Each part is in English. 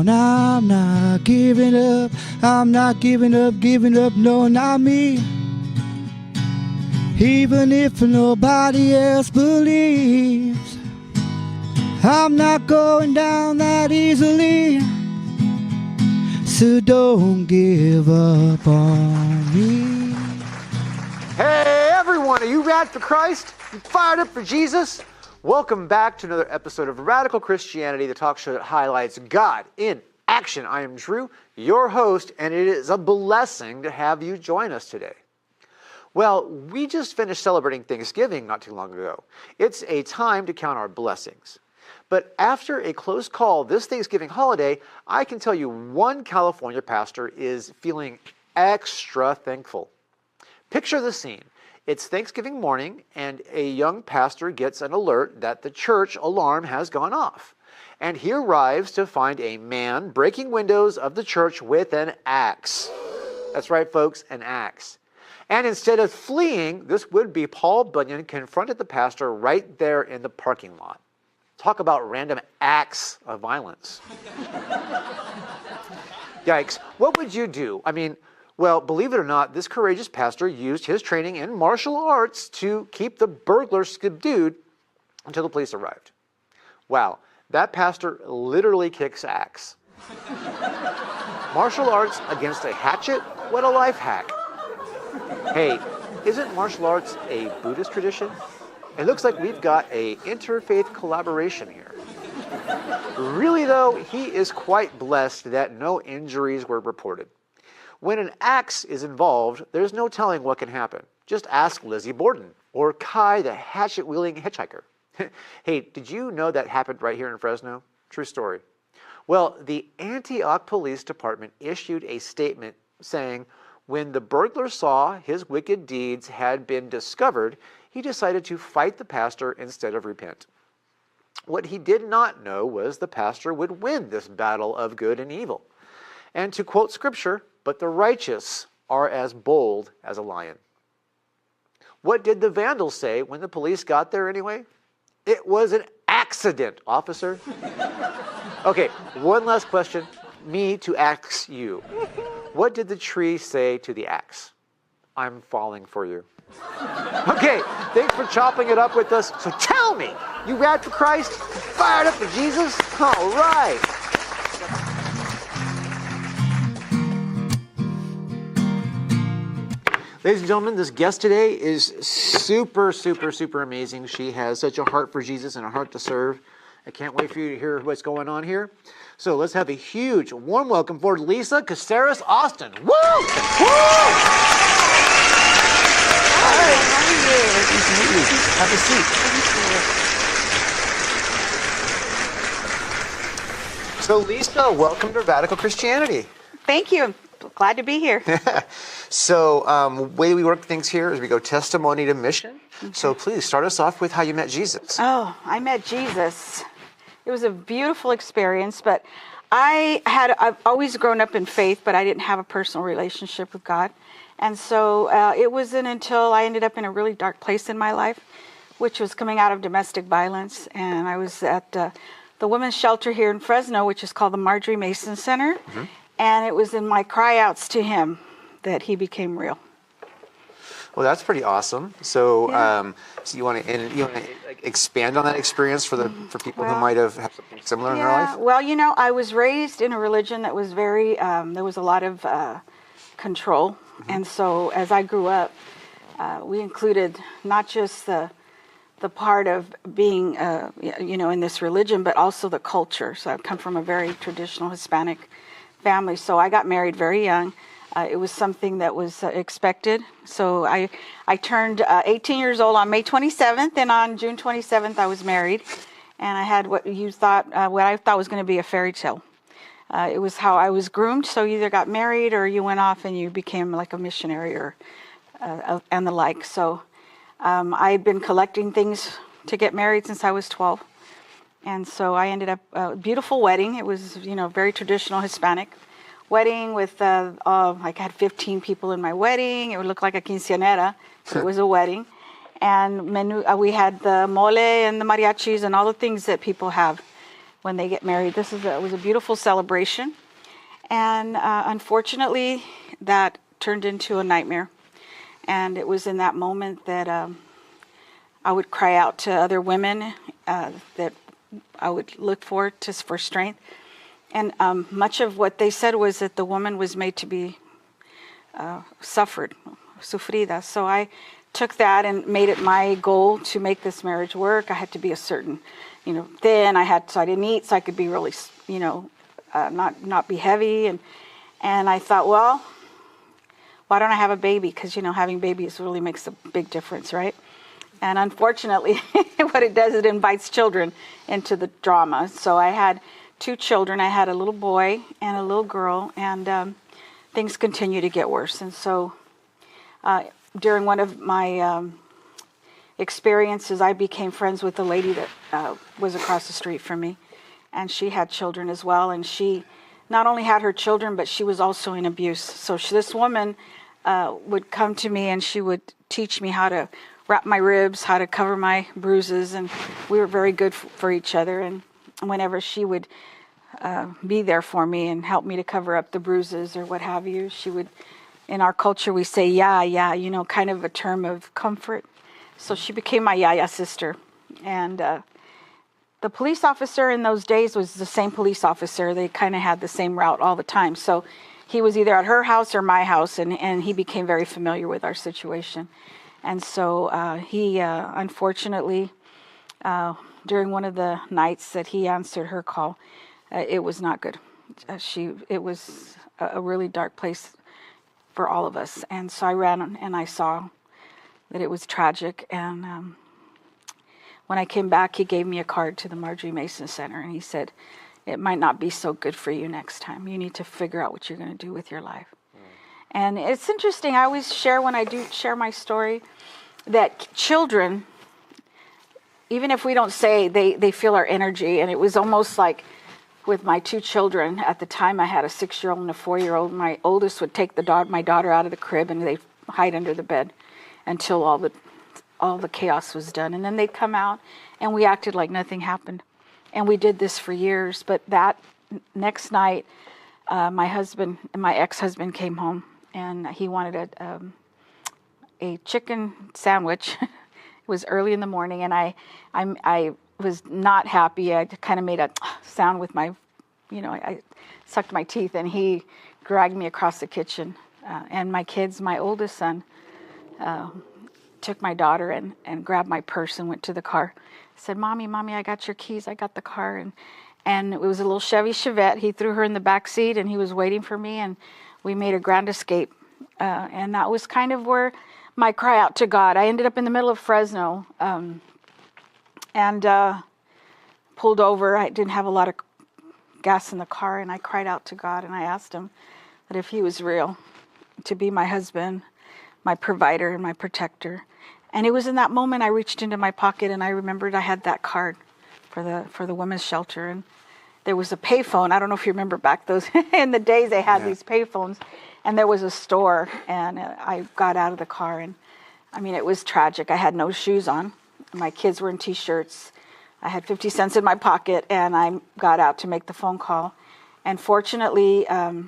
I'm not giving up, I'm not giving up, no, not me. Even if nobody else believes, I'm not going down that easily. So don't give up on me. Hey everyone, are you rad for Christ? You fired up for Jesus? Welcome back to another episode of Radical Christianity, the talk show that highlights God in action. I am Drew, your host, and it is a blessing to have you join us today. Well, we just finished celebrating Thanksgiving not too long ago. It's a time to count our blessings. But after a close call this Thanksgiving holiday, I can tell you one California pastor is feeling extra thankful. Picture the scene. It's Thanksgiving morning, and a young pastor gets an alert that the church alarm has gone off. And he arrives to find a man breaking windows of the church with an axe. That's right, folks, an axe. And instead of fleeing, this would-be Paul Bunyan confronted the pastor right there in the parking lot. Talk about random acts of violence. Yikes. What would you do? Well, believe it or not, this courageous pastor used his training in martial arts to keep the burglar subdued until the police arrived. Wow, that pastor literally kicks axe. Martial arts against a hatchet? What a life hack. Hey, isn't martial arts a Buddhist tradition? It looks like we've got an interfaith collaboration here. Really though, he is quite blessed that no injuries were reported. When an axe is involved, there's no telling what can happen. Just ask Lizzie Borden or Kai, the hatchet-wielding hitchhiker. Hey, did you know that happened right here in Fresno? True story. Well, the Antioch Police Department issued a statement saying when the burglar saw his wicked deeds had been discovered, he decided to fight the pastor instead of repent. What he did not know was the pastor would win this battle of good and evil. And to quote scripture, but the righteous are as bold as a lion. What did the vandals say when the police got there anyway? It was an accident, officer. Okay, one last question, me to ask you. What did the tree say to the axe? I'm falling for you. Okay, thanks for chopping it up with us. So tell me, you rad for Christ? Fired up for Jesus? All right. Ladies and gentlemen, this guest today is super amazing. She has such a heart for Jesus and a heart to serve. I can't wait for you to hear what's going on here. So let's have a huge, warm welcome for Lisa Casarez-Austin. Woo! Woo! Hi, how are you? Nice to meet you. Have a seat. So Lisa, welcome to Radical Christianity. Thank you. Glad to be here. So the way we work things here is we go testimony to mission. Okay. So please start us off with how you met Jesus. Oh, I met Jesus. It was a beautiful experience, but I've always grown up in faith, but I didn't have a personal relationship with God. And so it wasn't until I ended up in a really dark place in my life, which was coming out of domestic violence. And I was at the women's shelter here in Fresno, which is called the Marjorie Mason Center. Mm-hmm. And it was in my cry outs to him that he became real. Well, that's pretty awesome. So, yeah. So you want to expand on that experience for people who might have had something similar in their life? Well, I was raised in a religion that was very there was a lot of control, mm-hmm. And so as I grew up, we included not just the part of being in this religion, but also the culture. So I've come from a very traditional Hispanic family. So I got married very young. It was something that was expected. So I turned 18 years old on May 27th, and on June 27th I was married, and I had what I thought was going to be a fairy tale. It was how I was groomed. So you either got married or you went off and you became like a missionary or and the like. So I had been collecting things to get married since I was 12. And so I ended up a beautiful wedding. It was, very traditional Hispanic wedding with, I had 15 people in my wedding. It would look like a quinceañera. It was a wedding. And we had the mole and the mariachis and all the things that people have when they get married. It was a beautiful celebration. And unfortunately, that turned into a nightmare. And it was in that moment that I would cry out to other women that I would look for strength. And much of what they said was that the woman was made to be sufrida. So I took that and made it my goal to make this marriage work. I had to be a certain, thin. So I didn't eat, so I could be really, not be heavy. And I thought, well, why don't I have a baby? Because, having babies really makes a big difference, right? And unfortunately, what it does, it invites children into the drama. So I had 2 children. I had a little boy and a little girl, and things continue to get worse. And so during one of my experiences, I became friends with a lady that was across the street from me, and she had children as well. And she not only had her children, but she was also in abuse. So this woman would come to me, and she would teach me how to wrap my ribs, how to cover my bruises, and we were very good for each other. And whenever she would be there for me and help me to cover up the bruises or what have you, she would, in our culture we say yeah, kind of a term of comfort. So she became my yaya sister. And the police officer in those days was the same police officer. They kind of had the same route all the time. So he was either at her house or my house, and he became very familiar with our situation. And so he unfortunately, during one of the nights that he answered her call, it was not good. It was a really dark place for all of us. And so I ran and I saw that it was tragic. And when I came back, he gave me a card to the Marjorie Mason Center, and he said, it might not be so good for you next time. You need to figure out what you're going to do with your life. And it's interesting. I always share, when I do share my story, that children, even if we don't say, they feel our energy. And it was almost like with my 2 children at the time. I had a 6-year-old and a 4-year-old. My oldest would take my daughter out of the crib, and they'd hide under the bed until all the chaos was done. And then they'd come out, and we acted like nothing happened. And we did this for years. But that next night, my ex-husband came home, and he wanted a chicken sandwich. It was early in the morning, and I was not happy. I kind of made a sound with my, I sucked my teeth, and he dragged me across the kitchen. And my kids, my oldest son, took my daughter and grabbed my purse and went to the car. Said, Mommy, I got your keys. I got the car. And it was a little Chevy Chevette. He threw her in the back seat, and he was waiting for me, and we made a grand escape. And that was kind of where my cry out to God. I ended up in the middle of Fresno and pulled over. I didn't have a lot of gas in the car, and I cried out to God, and I asked him that if he was real, to be my husband, my provider, and my protector. And it was in that moment I reached into my pocket, and I remembered I had that card for the women's shelter, and there was a payphone. I don't know if you remember back those in the days they had these payphones, and there was a store, and I got out of the car, and I mean, it was tragic. I had no shoes on. My kids were in T-shirts. I had 50 cents in my pocket, and I got out to make the phone call. And fortunately, I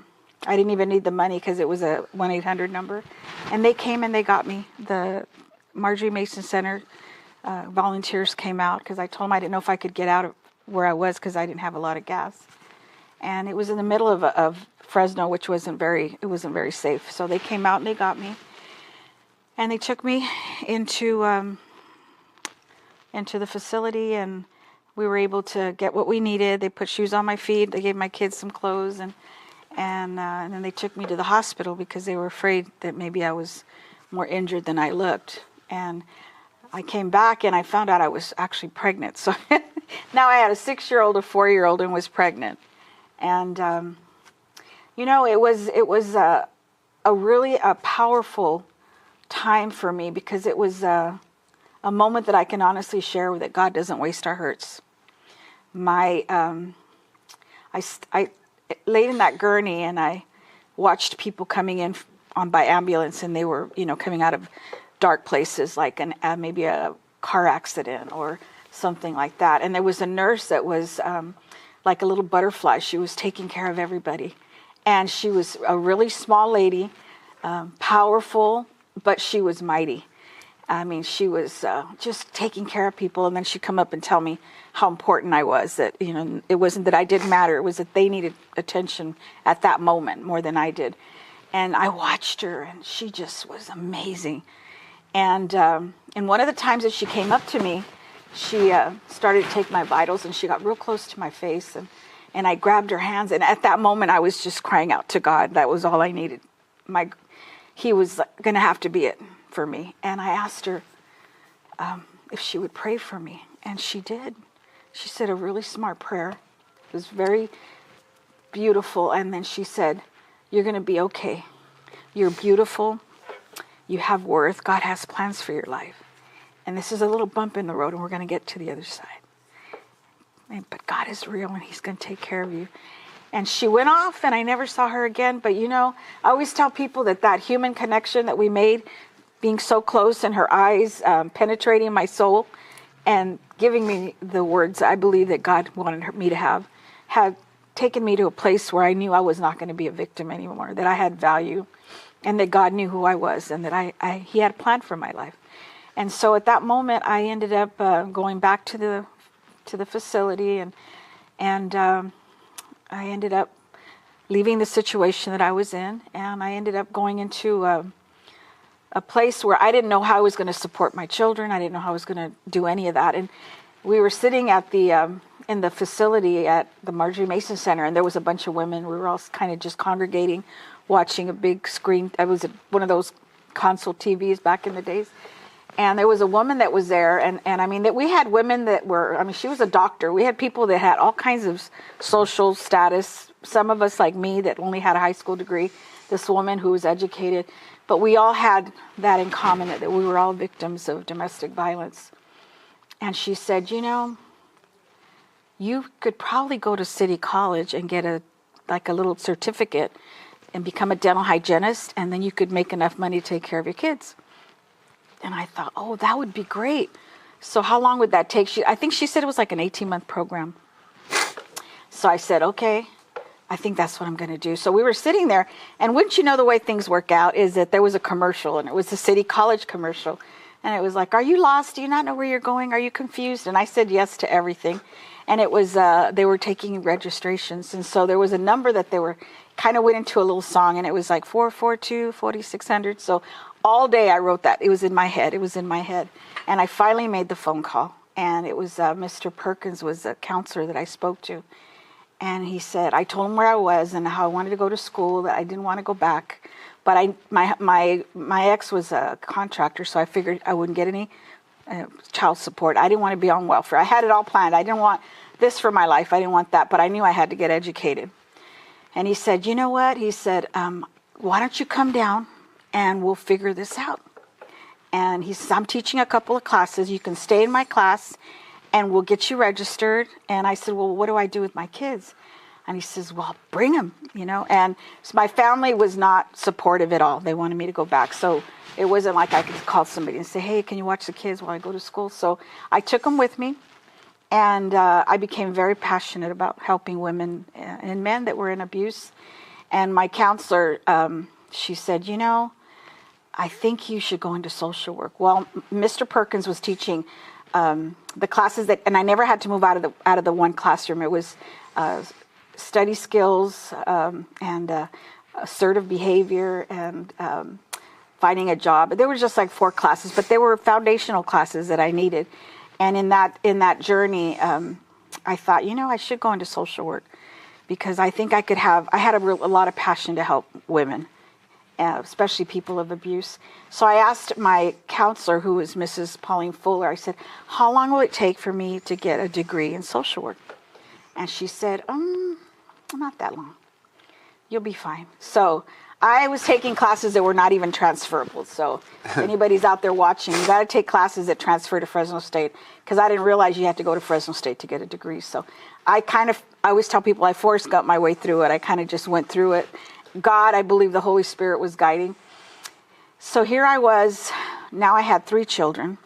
didn't even need the money because it was a 1-800 number. And they came and they got me. The Marjorie Mason Center volunteers came out because I told them I didn't know if I could get out of where I was because I didn't have a lot of gas. And it was in the middle of Fresno, which wasn't very safe. So they came out and they got me. And they took me into the facility, and we were able to get what we needed. They put shoes on my feet. They gave my kids some clothes, and then they took me to the hospital because they were afraid that maybe I was more injured than I looked. And I came back, and I found out I was actually pregnant. So now I had a 6-year-old, a 4-year-old, and was pregnant. And it was a really powerful time for me because it was a moment that I can honestly share that God doesn't waste our hurts. I laid in that gurney, and I watched people coming in by ambulance, and they were, coming out of dark places like maybe a car accident or something like that. And there was a nurse that was like a little butterfly. She was taking care of everybody. And she was a really small lady, powerful, but she was mighty. I mean, she was just taking care of people. And then she'd come up and tell me how important I was, that, you know, it wasn't that I didn't matter. It was that they needed attention at that moment more than I did. And I watched her, and she just was amazing. And one of the times that she came up to me, she started to take my vitals, and she got real close to my face, and I grabbed her hands, and at that moment I was just crying out to God. That was all I needed. He was going to have to be it for me. And I asked her if she would pray for me, and she did. She said a really smart prayer. It was very beautiful. And then she said, "You're going to be okay. You're beautiful. You have worth. God has plans for your life. And this is a little bump in the road, and we're going to get to the other side. But God is real, and he's going to take care of you." And she went off, and I never saw her again. But, you know, I always tell people that human connection that we made, being so close, and her eyes penetrating my soul and giving me the words I believe that God wanted me to have, had taken me to a place where I knew I was not going to be a victim anymore, that I had value, and that God knew who I was, and that he had a plan for my life. And so at that moment, I ended up going back to the facility, and I ended up leaving the situation that I was in, and I ended up going into a place where I didn't know how I was going to support my children. I didn't know how I was going to do any of that. And we were sitting at in the facility at the Marjorie Mason Center, and there was a bunch of women. We were all kind of just congregating, watching a big screen. I was one of those console TVs back in the days. And there was a woman that was there, and I mean, that we had women that were, I mean, she was a doctor. We had people that had all kinds of social status. Some of us, like me, that only had a high school degree. This woman who was educated. But we all had that in common, that we were all victims of domestic violence. And she said, "You know, you could probably go to City College and get a little certificate and become a dental hygienist, and then you could make enough money to take care of your kids." And I thought, oh, that would be great. So how long would that take? I think she said it was like an 18-month program. So I said, okay, I think that's what I'm going to do. So we were sitting there, and wouldn't you know, the way things work out is that there was a commercial, and it was the City College commercial. And it was like, "Are you lost? Do you not know where you're going? Are you confused?" And I said yes to everything. And it was, they were taking registrations. And so there was a number that they were, kind of went into a little song, and it was like 442-4600. So all day I wrote that. It was in my head. It was in my head. And I finally made the phone call. And it was Mr. Perkins was a counselor that I spoke to. And he said, I told him where I was and how I wanted to go to school, that I didn't want to go back. But my ex was a contractor, so I figured I wouldn't get any child support. I didn't want to be on welfare. I had it all planned. I didn't want this for my life. I didn't want that. But I knew I had to get educated. And he said, "You know what?" He said, "Why don't you come down and we'll figure this out." And he says, "I'm teaching a couple of classes. You can stay in my class and we'll get you registered." And I said, "Well, what do I do with my kids?" And he says, "Well, bring them, you know." And so my family was not supportive at all. They wanted me to go back. So it wasn't like I could call somebody and say, "Hey, can you watch the kids while I go to school?" So I took them with me. And I became very passionate about helping women and men that were in abuse. And my counselor, she said, "You know, I think you should go into social work." Well, Mr. Perkins was teaching the classes that, and I never had to move out of the one classroom. It was study skills and assertive behavior and finding a job. There were just like 4 classes, but they were foundational classes that I needed. And in that journey, I thought, you know, I should go into social work, because I think I had a lot of passion to help women, especially people of abuse. So I asked my counselor, who was Mrs. Pauline Fuller, I said, "How long will it take for me to get a degree in social work?" And she said, "Not that long. You'll be fine." So I was taking classes that were not even transferable. So if anybody's out there watching, you got to take classes that transfer to Fresno State, because I didn't realize you had to go to Fresno State to get a degree. So I always tell people I forced got my way through it. I kind of just went through it. God, I believe the Holy Spirit was guiding. So here I was. Now I had 3 children,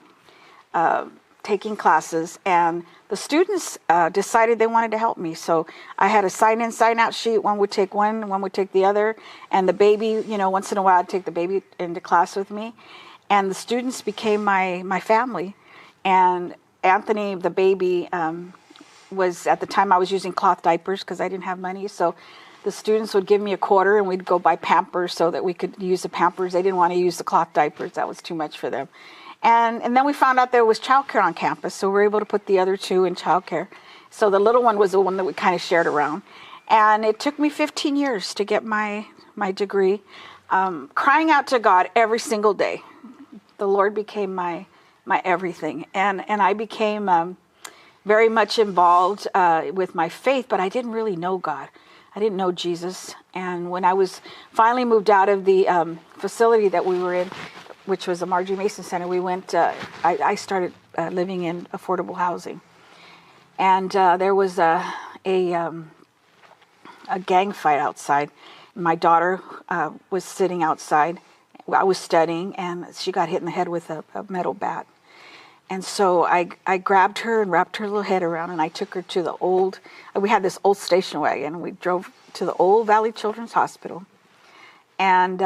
taking classes, and the students decided they wanted to help me. So I had a sign-in, sign-out sheet. One would take one would take the other. And the baby, once in a while I'd take the baby into class with me. And the students became my family. And Anthony, the baby, was, at the time I was using cloth diapers because I didn't have money. So the students would give me a quarter and we'd go buy Pampers so that we could use the Pampers. They didn't want to use the cloth diapers. That was too much for them. And then we found out there was childcare on campus, so we were able to put the other two in childcare. So the little one was the one that we kind of shared around. And it took me 15 years to get my degree, crying out to God every single day. The Lord became my everything. And I became very much involved with my faith, but I didn't really know God. I didn't know Jesus. And when I was finally moved out of the facility that we were in, which was the Marjorie Mason Center, we went, I started living in affordable housing. And there was a gang fight outside. My daughter was sitting outside. I was studying, and she got hit in the head with a metal bat. And so I grabbed her and wrapped her little head around, and I took her to we had this old station wagon, and we drove to the Old Valley Children's Hospital. And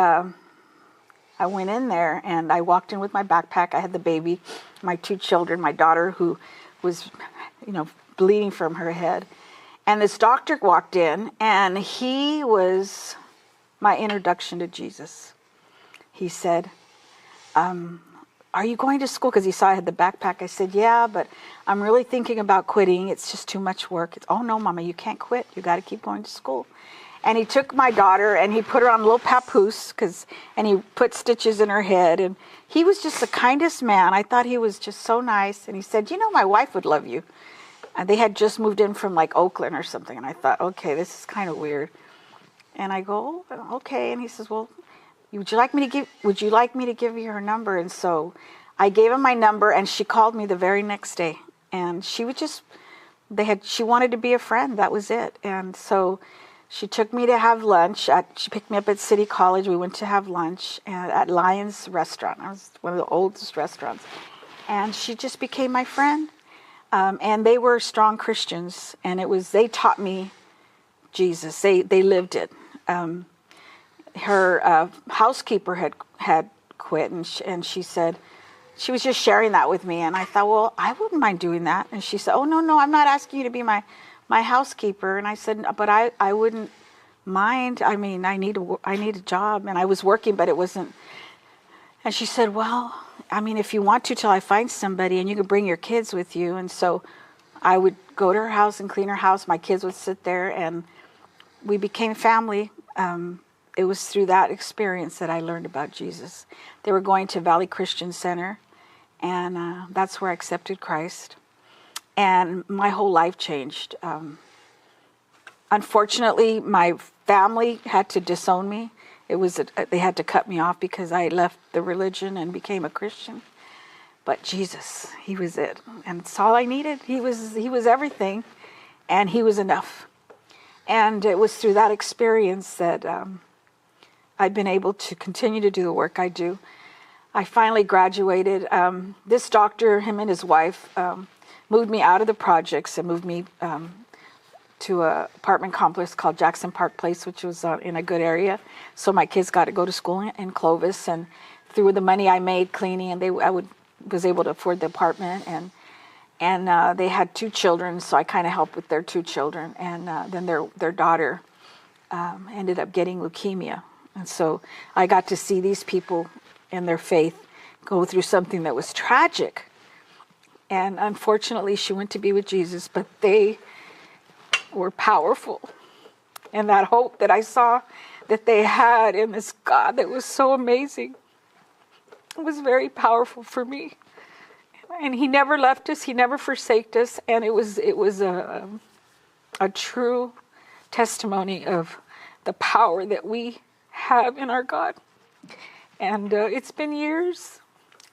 I went in there, and I walked in with my backpack. I had the baby, my two children, my daughter who was, bleeding from her head. And this doctor walked in, and he was my introduction to Jesus. He said, are you going to school? Because he saw I had the backpack. I said, yeah, but I'm really thinking about quitting. It's just too much work. Oh, no, Mama, you can't quit. You got to keep going to school. And he took my daughter and he put her on a little papoose and he put stitches in her head. And he was just the kindest man. I thought he was just so nice. And he said, my wife would love you. And they had just moved in from like Oakland or something. And I thought, okay, this is kind of weird. And I go, oh, okay. And he says, well, would you like me to give you her number? And so I gave him my number, and she called me the very next day. And she wanted to be a friend. That was it. And so she took me to have lunch. She picked me up at City College. We went to have lunch at Lyons Restaurant. It was one of the oldest restaurants. And she just became my friend. And they were strong Christians. And they taught me Jesus. They lived it. Her housekeeper had quit, and she said, she was just sharing that with me. And I thought, well, I wouldn't mind doing that. And she said, oh, no, I'm not asking you to be my housekeeper. And I said, but I wouldn't mind. I mean, I need a job. And I was working, but it wasn't. And she said, well, I mean, if you want to till I find somebody, and you can bring your kids with you. And so I would go to her house and clean her house. My kids would sit there, and we became family. It was through that experience that I learned about Jesus. They were going to Valley Christian Center, and that's where I accepted Christ. And my whole life changed. Unfortunately, my family had to disown me. They had to cut me off because I left the religion and became a Christian. But Jesus, he was it. And it's all I needed. He was everything, and he was enough. And it was through that experience that I've been able to continue to do the work I do. I finally graduated. This doctor, him and his wife, moved me out of the projects and moved me to an apartment complex called Jackson Park Place, which was in a good area. So my kids got to go to school in Clovis, and through the money I made cleaning, and I was able to afford the apartment, and they had two children, so I kind of helped with their two children, and then their daughter ended up getting leukemia, and so I got to see these people and their faith go through something that was tragic. And unfortunately, she went to be with Jesus, but they were powerful. And that hope that I saw that they had in this God that was so amazing was very powerful for me. And he never left us. He never forsaked us. And it was a true testimony of the power that we have in our God. And it's been years.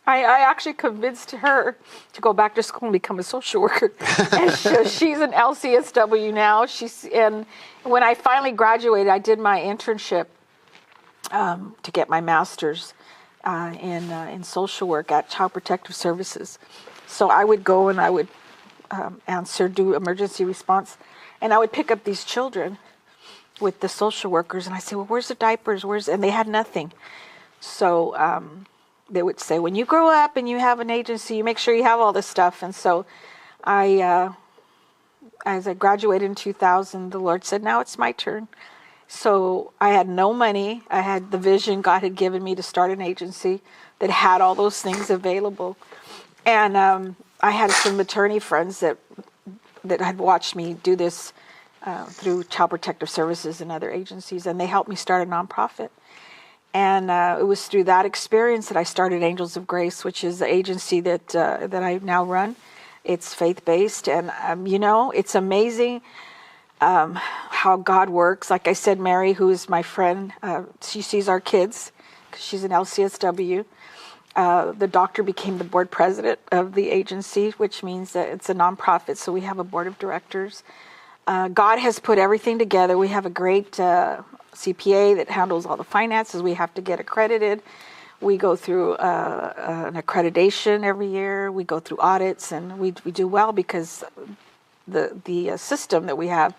I actually convinced her to go back to school and become a social worker. And she's an LCSW now. And when I finally graduated, I did my internship to get my master's in social work at Child Protective Services. So I would go and I would do emergency response, and I would pick up these children with the social workers, and I say, well, where's the diapers? And they had nothing. So they would say, when you grow up and you have an agency, you make sure you have all this stuff. And so as I graduated in 2000, the Lord said, now it's my turn. So I had no money. I had the vision God had given me to start an agency that had all those things available. And I had some attorney friends that had watched me do this through Child Protective Services and other agencies, and they helped me start a nonprofit. And it was through that experience that I started Angels of Grace, which is the agency that I now run. It's faith-based, and it's amazing how God works. Like I said, Mary, who is my friend, she sees our kids because she's an LCSW. The doctor became the board president of the agency, which means that it's a nonprofit, so we have a board of directors. God has put everything together. We have a great CPA that handles all the finances. We have to get accredited. We go through an accreditation every year. We go through audits, and we do well because the system that we have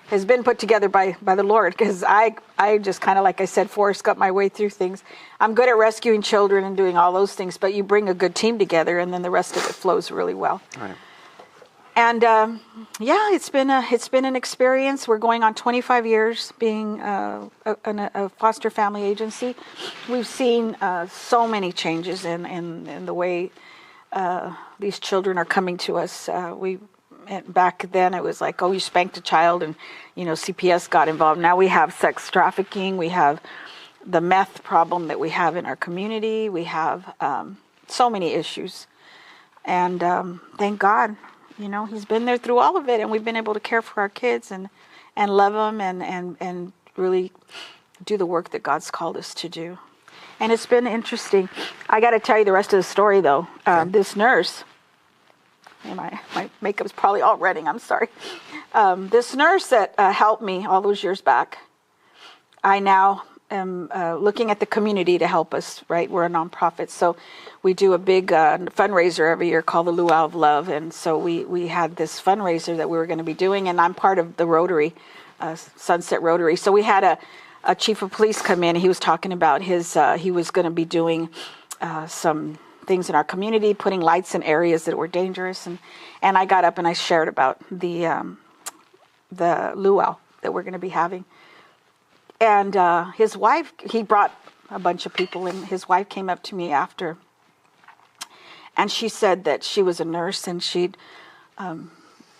has been put together by the Lord. Because I just kind of, like I said, Forrest got my way through things. I'm good at rescuing children and doing all those things, but you bring a good team together, and then the rest of it flows really well. Right. And it's been an experience. We're going on 25 years being a foster family agency. We've seen so many changes in the way these children are coming to us. Back then it was like, oh, you spanked a child, and CPS got involved. Now we have sex trafficking. We have the meth problem that we have in our community. We have so many issues, and thank God. He's been there through all of it, and we've been able to care for our kids and love them and really do the work that God's called us to do. And it's been interesting. I got to tell you the rest of the story, though. Okay. This nurse, and my makeup's probably all running, I'm sorry. This nurse that helped me all those years back, I now am looking at the community to help us, right? We're a nonprofit, so we do a big fundraiser every year called the Luau of Love, and so we had this fundraiser that we were going to be doing, and I'm part of the Rotary, Sunset Rotary. So we had a chief of police come in, and he was talking about he was going to be doing some things in our community, putting lights in areas that were dangerous, and I got up and I shared about the luau that we're going to be having. And his wife, he brought a bunch of people, and his wife came up to me after, and she said that she was a nurse, and she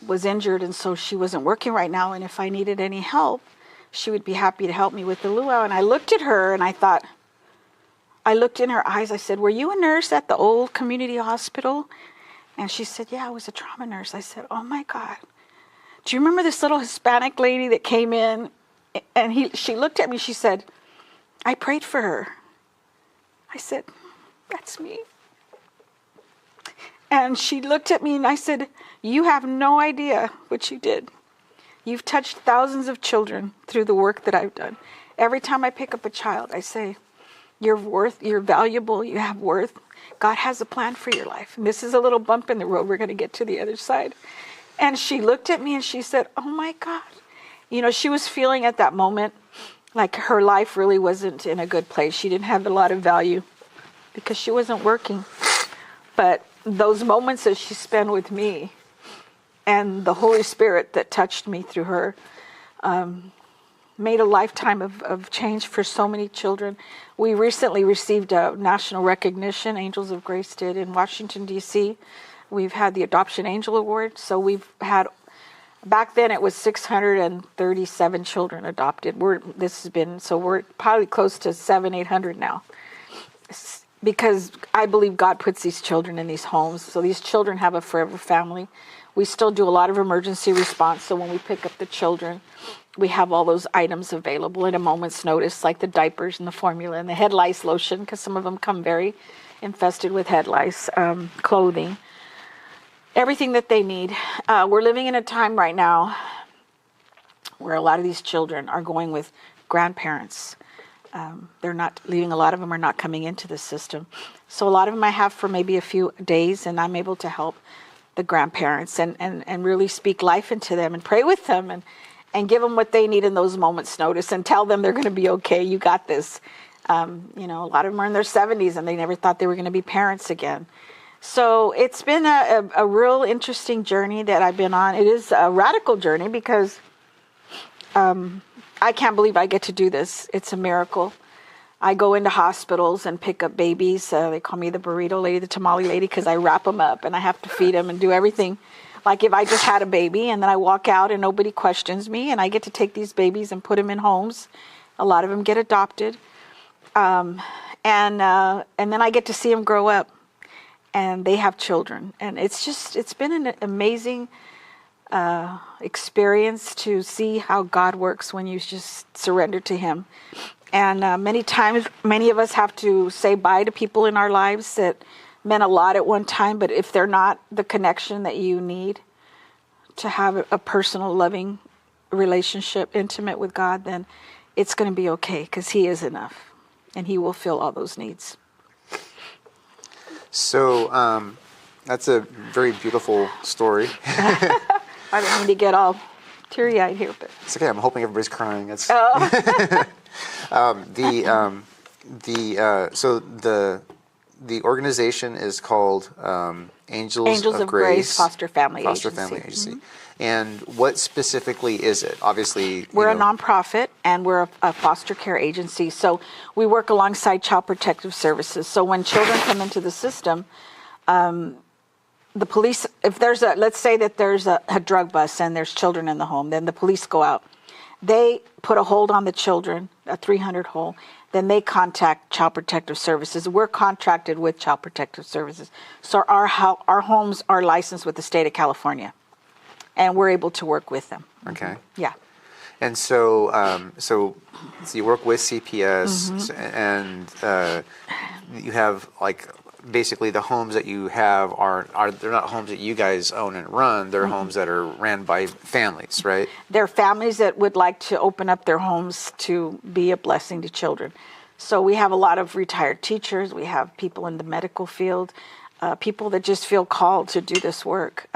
was injured, and so she wasn't working right now, and if I needed any help, she would be happy to help me with the luau. And I looked at her, and I looked in her eyes, I said, were you a nurse at the old community hospital? And she said, yeah, I was a trauma nurse. I said, oh my God. Do you remember this little Hispanic lady that came in? And she looked at me, she said, I prayed for her. I said, that's me. And she looked at me and I said, you have no idea what you did. You've touched thousands of children through the work that I've done. Every time I pick up a child, I say, you're valuable, you have worth. God has a plan for your life. And this is a little bump in the road. We're going to get to the other side. And she looked at me and she said, oh my God. She was feeling at that moment like her life really wasn't in a good place. She didn't have a lot of value because she wasn't working. But those moments that she spent with me and the Holy Spirit that touched me through her made a lifetime of change for so many children. We recently received a national recognition, Angels of Grace did, in Washington, D.C. We've had the Adoption Angel Award. So we've had, back then it was 637 children adopted. We're probably close to 700-800 now. Because I believe God puts these children in these homes. So these children have a forever family. We still do a lot of emergency response. So when we pick up the children, we have all those items available at a moment's notice, like the diapers and the formula and the head lice lotion, because some of them come very infested with head lice, clothing, everything that they need. We're living in a time right now where a lot of these children are going with grandparents. They're not leaving. A lot of them are not coming into the system. So a lot of them I have for maybe a few days, and I'm able to help the grandparents and really speak life into them and pray with them and give them what they need in those moments notice and tell them they're going to be okay. You got this. You know, a lot of them are in their 70s and they never thought they were going to be parents again. So it's been a real interesting journey that I've been on. It is a radical journey because I can't believe I get to do this. It's a miracle. I go into hospitals and pick up babies. They call me the burrito lady, the tamale lady, because I wrap them up and I have to feed them and do everything. Like if I just had a baby and then I walk out and nobody questions me and I get to take these babies and put them in homes. A lot of them get adopted. And then I get to see them grow up and they have children. And it's been an amazing experience to see how God works when you just surrender to Him. And many times, many of us have to say bye to people in our lives that meant a lot at one time, but if they're not the connection that you need to have a personal, loving relationship, intimate with God, then it's going to be okay because He is enough and He will fill all those needs. So that's a very beautiful story. I don't mean to get all teary-eyed here, but It's okay. I'm hoping everybody's crying. It's the organization is called Angels of Grace Foster Family Agency. Mm-hmm. And what specifically is it? Obviously, we're a nonprofit and we're a foster care agency. So we work alongside Child Protective Services. So when children come into the system, the police, if there's let's say that there's a drug bust and there's children in the home, then the police go out. They put a hold on the children, a 300 hold. Then they contact Child Protective Services. We're contracted with Child Protective Services. So our homes are licensed with the state of California. And we're able to work with them. Okay. Yeah. And so you work with CPS, and you have like basically the homes that you have are they're not homes that you guys own and run. They're homes that are ran by families, right? They're families that would like to open up their homes to be a blessing to children. So we have a lot of retired teachers. We have people in the medical field, people that just feel called to do this work.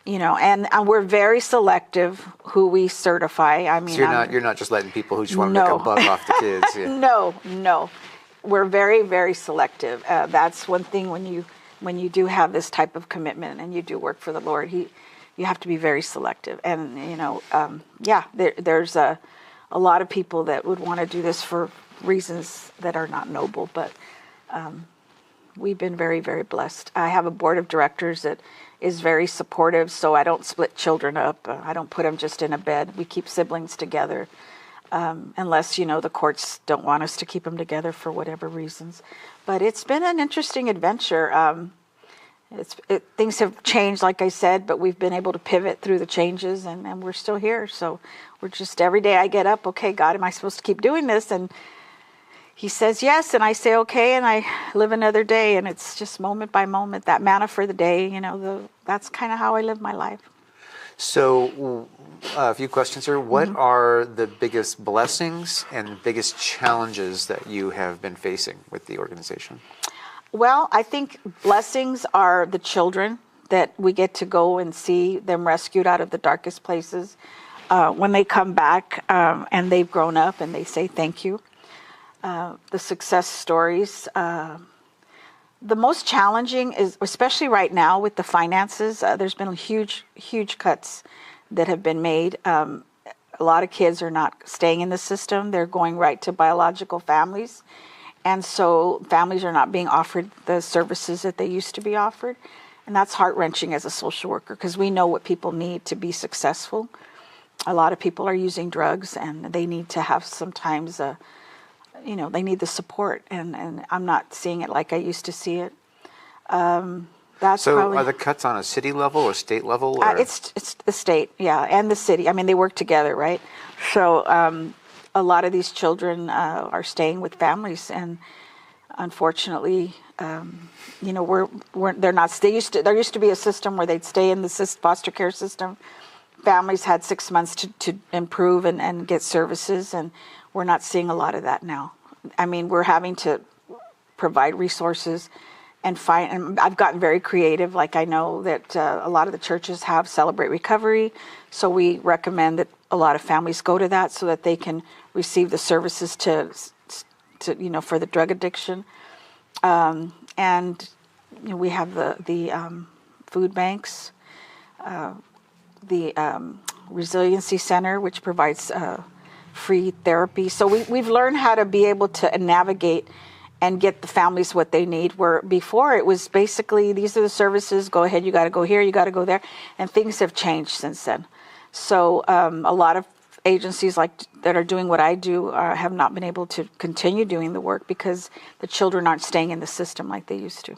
You know, and we're very selective who we certify. I mean, so you're not just letting people who just want to make a buck off the kids. Yeah. No. We're very, very selective. That's one thing when you do have this type of commitment and you do work for the Lord, you have to be very selective. And you know, there's a lot of people that would want to do this for reasons that are not noble, but we've been very, very blessed. I have a board of directors that is very supportive, so I don't split children up. I don't put them just in a bed. We keep siblings together, unless, you know, the courts don't want us to keep them together for whatever reasons. But it's been an interesting adventure. Things have changed, like I said, but we've been able to pivot through the changes, and we're still here. So we're just, every day I get up, okay, God, am I supposed to keep doing this? And He says yes, and I say okay, and I live another day, and it's just moment by moment, that manna for the day, you know, that's kind of how I live my life. So a few questions here. What are the biggest blessings and biggest challenges that you have been facing with the organization? Well, I think blessings are the children that we get to go and see them rescued out of the darkest places. When they come back and they've grown up and they say thank you. The success stories. The most challenging is, especially right now with the finances, there's been huge cuts that have been made. A lot of kids are not staying in the system. They're going right to biological families. And so families are not being offered the services that they used to be offered. And that's heart-wrenching as a social worker because we know what people need to be successful. A lot of people are using drugs and they need to have sometimes they need the support, and I'm not seeing it like I used to see it. That's so probably, are the cuts on a city level or state level? Or? It's the state, yeah, and the city. I mean, they work together, right? So a lot of these children are staying with families, and unfortunately, they're not. There used to be a system where they'd stay in the foster care system families had 6 months to improve and get services, and we're not seeing a lot of that now. I mean, we're having to provide resources and find, and I've gotten very creative. Like, I know that a lot of the churches have Celebrate Recovery, so we recommend that a lot of families go to that so that they can receive the services to for the drug addiction. And we have the food banks, the Resiliency Center, which provides free therapy. So we've learned how to be able to navigate and get the families what they need, where before it was basically, these are the services, go ahead, you got to go here, you got to go there, and things have changed since then. So a lot of agencies that are doing what I do have not been able to continue doing the work because the children aren't staying in the system like they used to.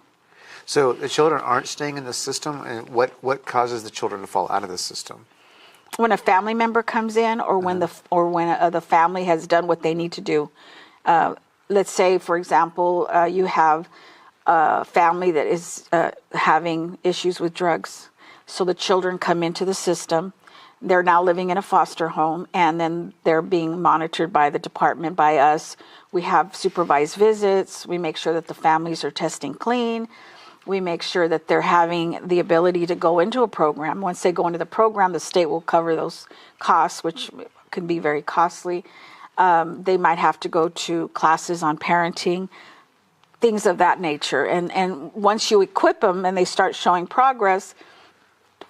So the children aren't staying in the system, and what causes the children to fall out of the system? When a family member comes in, or when the family has done what they need to do. Let's say, for example, you have a family that is having issues with drugs. So the children come into the system. They're now living in a foster home, and then they're being monitored by the department, by us. We have supervised visits. We make sure that the families are testing clean. We make sure that they're having the ability to go into a program. Once they go into the program, the state will cover those costs, which can be very costly. They might have to go to classes on parenting, things of that nature. And once you equip them and they start showing progress,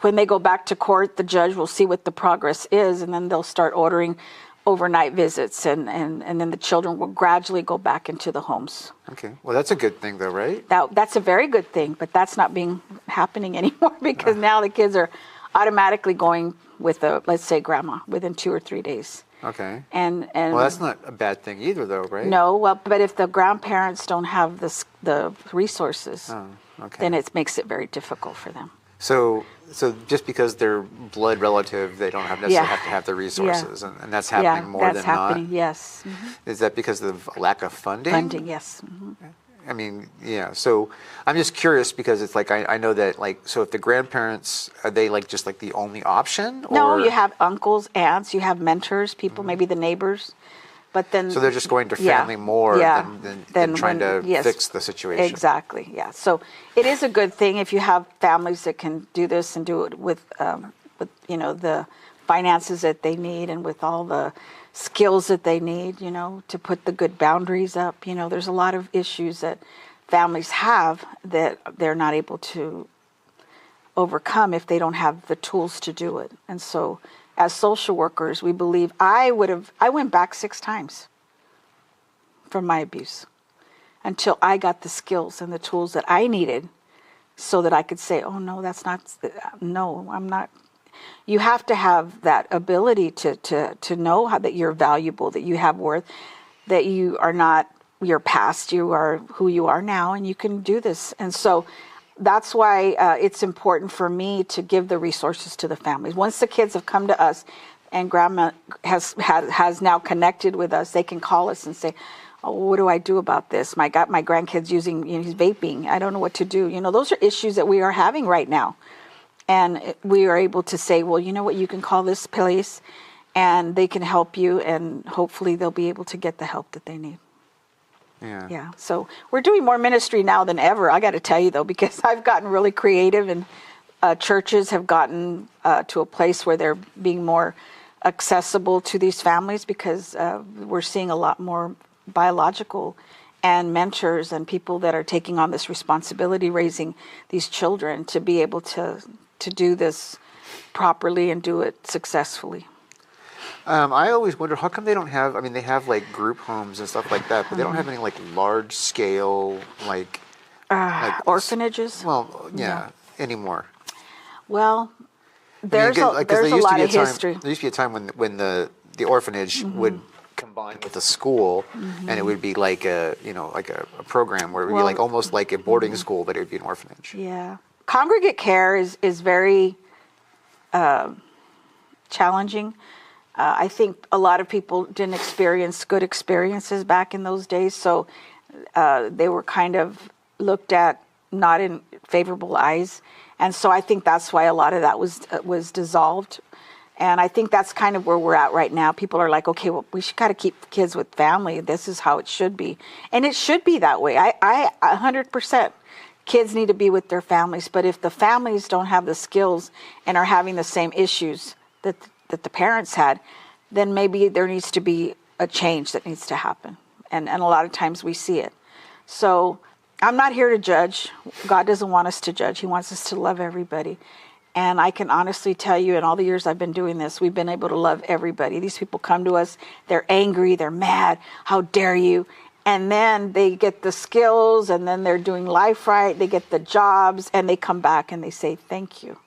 when they go back to court, the judge will see what the progress is, and then they'll start ordering overnight visits, and then the children will gradually go back into the homes. Okay. Well, that's a good thing, though, right? That's a very good thing, but that's not happening anymore because now the kids are automatically going with let's say, grandma within 2 or 3 days. Okay. And well, that's not a bad thing either, though, right? No, well, but if the grandparents don't have the resources, then it makes it very difficult for them. So just because they're blood relative, they don't necessarily have to have the resources, and that's happening more than not? Yeah, that's happening, yes. Mm-hmm. Is that because of lack of funding? Funding, yes. Mm-hmm. I mean, yeah. So I'm just curious because it's like I know that, like, so if the grandparents, are they just the only option? Or? No, you have uncles, aunts, you have mentors, people, maybe the neighbors. But then, so they're just going to family more than trying to fix the situation. Exactly, yeah. So it is a good thing if you have families that can do this and do it with the finances that they need and with all the skills that they need, to put the good boundaries up. There's a lot of issues that families have that they're not able to overcome if they don't have the tools to do it. And so, as social workers, we believe I went back 6 times from my abuse until I got the skills and the tools that I needed so that I could say, oh, no, I'm not. You have to have that ability to know that you're valuable, that you have worth, that you are not your past, you are who you are now, and you can do this. And so that's why it's important for me to give the resources to the families. Once the kids have come to us and grandma has now connected with us, they can call us and say, oh, what do I do about this? My grandkid's using, he's vaping. I don't know what to do. Those are issues that we are having right now. And we are able to say, well, you know what, you can call this place and they can help you, and hopefully they'll be able to get the help that they need. Yeah. So we're doing more ministry now than ever. I got to tell you, though, because I've gotten really creative, and churches have gotten to a place where they're being more accessible to these families because we're seeing a lot more biological and mentors and people that are taking on this responsibility, raising these children to be able to do this properly and do it successfully. I always wonder, how come they don't have, they have group homes and stuff like that, but they don't have any large scale, orphanages? Well, anymore. Well, there's a lot of history. There used to be a time when the orphanage would combine with a school, and it would be like a program where it would be almost like a boarding school, but it would be an orphanage. Yeah. Congregate care is very challenging. I think a lot of people didn't experience good experiences back in those days, so they were kind of looked at not in favorable eyes, and so I think that's why a lot of that was dissolved. And I think that's kind of where we're at right now. People are like, okay, well, we should got to keep kids with family. This is how it should be. And it should be that way. I 100%. Kids need to be with their families. But if the families don't have the skills and are having the same issues that the parents had, then maybe there needs to be a change that needs to happen. And a lot of times we see it. So I'm not here to judge. God doesn't want us to judge. He wants us to love everybody. And I can honestly tell you, in all the years I've been doing this, we've been able to love everybody. These people come to us, they're angry, they're mad, how dare you? And then they get the skills, and then they're doing life right, they get the jobs, and they come back and they say, thank you.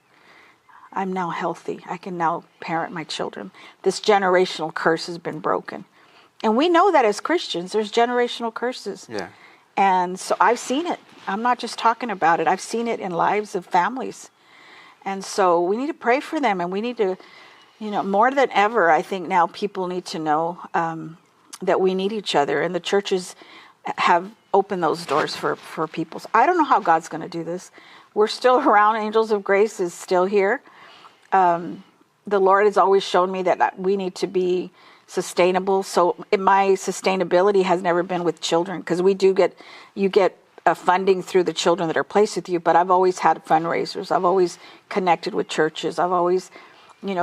I'm now healthy. I can now parent my children. This generational curse has been broken. And we know that as Christians, there's generational curses. Yeah. And so I've seen it. I'm not just talking about it. I've seen it in lives of families. And so we need to pray for them, and we need to, more than ever, I think now people need to know that we need each other, and the churches have opened those doors for people. So I don't know how God's going to do this. We're still around. Angels of Grace is still here. The Lord has always shown me that we need to be sustainable. So my sustainability has never been with children, because you get funding through the children that are placed with you, but I've always had fundraisers. I've always connected with churches. I've always,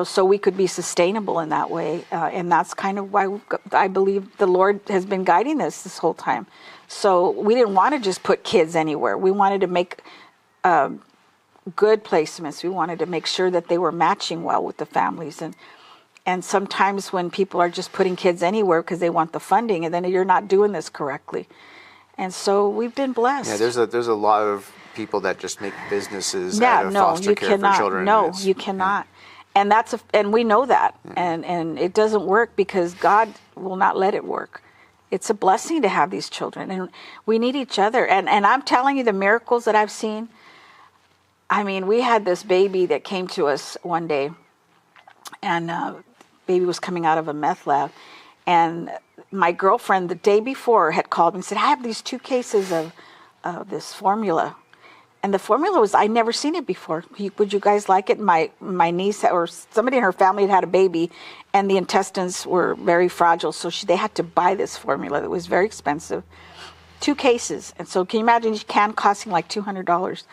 so we could be sustainable in that way. And that's kind of why I believe the Lord has been guiding this whole time. So we didn't want to just put kids anywhere. We wanted to make good placements. We wanted to make sure that they were matching well with the families. And sometimes when people are just putting kids anywhere because they want the funding, and then you're not doing this correctly. And so we've been blessed. Yeah, there's a lot of people that just make businesses out of foster care for children. No, you cannot. And and we know that. Yeah. And it doesn't work because God will not let it work. It's a blessing to have these children, and we need each other. And I'm telling you, the miracles that I've seen. I mean, we had this baby that came to us one day, and baby was coming out of a meth lab, and my girlfriend the day before had called me and said, I have these 2 cases of this formula. And the formula was, I'd never seen it before. Would you guys like it? My niece or somebody in her family had a baby, and the intestines were very fragile. So they had to buy this formula that was very expensive. 2 cases. And so can you imagine each can costing like $200?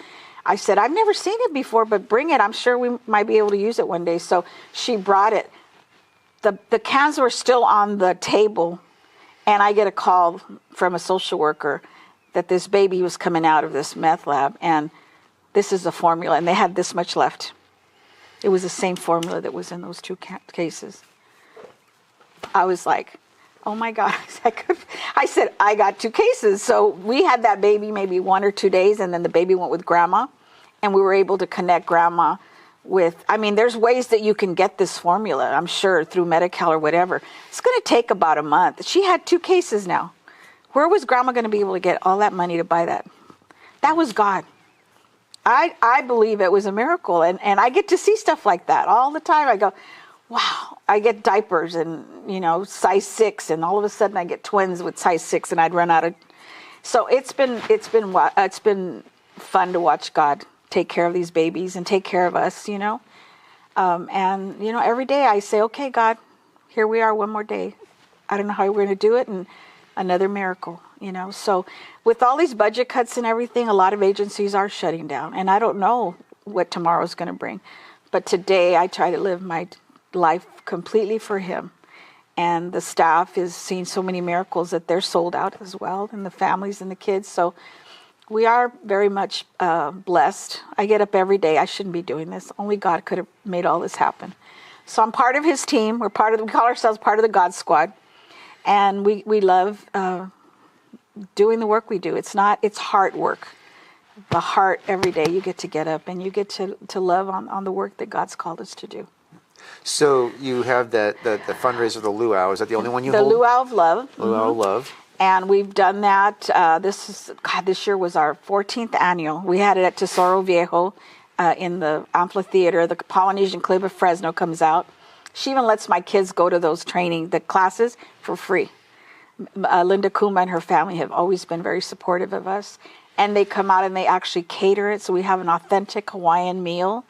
I said, I've never seen it before, but bring it. I'm sure we might be able to use it one day. So she brought it. The cans were still on the table, and I get a call from a social worker that this baby was coming out of this meth lab, and this is the formula, and they had this much left. It was the same formula that was in those 2 cases. I was like, oh my God. I said, I got 2 cases. So we had that baby maybe 1 or 2 days, and then the baby went with grandma, and we were able to connect grandma with, there's ways that you can get this formula, I'm sure, through Medi-Cal or whatever. It's going to take about a month. She had 2 cases now. Where was grandma going to be able to get all that money to buy that? That was God. I believe it was a miracle. And I get to see stuff like that all the time. I go, wow. I get diapers and, size 6. And all of a sudden I get twins with size 6, and I'd run out of. So it's been fun to watch God take care of these babies and take care of us, every day I say, okay, God, here we are one more day. I don't know how we're going to do it, and another miracle, So with all these budget cuts and everything, a lot of agencies are shutting down, and I don't know what tomorrow's going to bring. But today I try to live my life completely for Him. And the staff is seeing so many miracles that they're sold out as well, and the families and the kids. So we are very much blessed. I get up every day. I shouldn't be doing this. Only God could have made all this happen. So I'm part of His team. We call ourselves part of the God Squad. And we love doing the work we do. It's heart work. The heart, every day you get to get up and you get to love on the work that God's called us to do. So you have the fundraiser, the Luau. Is that the only one you hold? The Luau of Love. Luau of Love. And we've done that. This year was our 14th annual. We had it at Tesoro Viejo in the amphitheater. The Polynesian Club of Fresno comes out. She even lets my kids go to those the classes for free. Linda Kuma and her family have always been very supportive of us. And they come out and they actually cater it. So we have an authentic Hawaiian meal.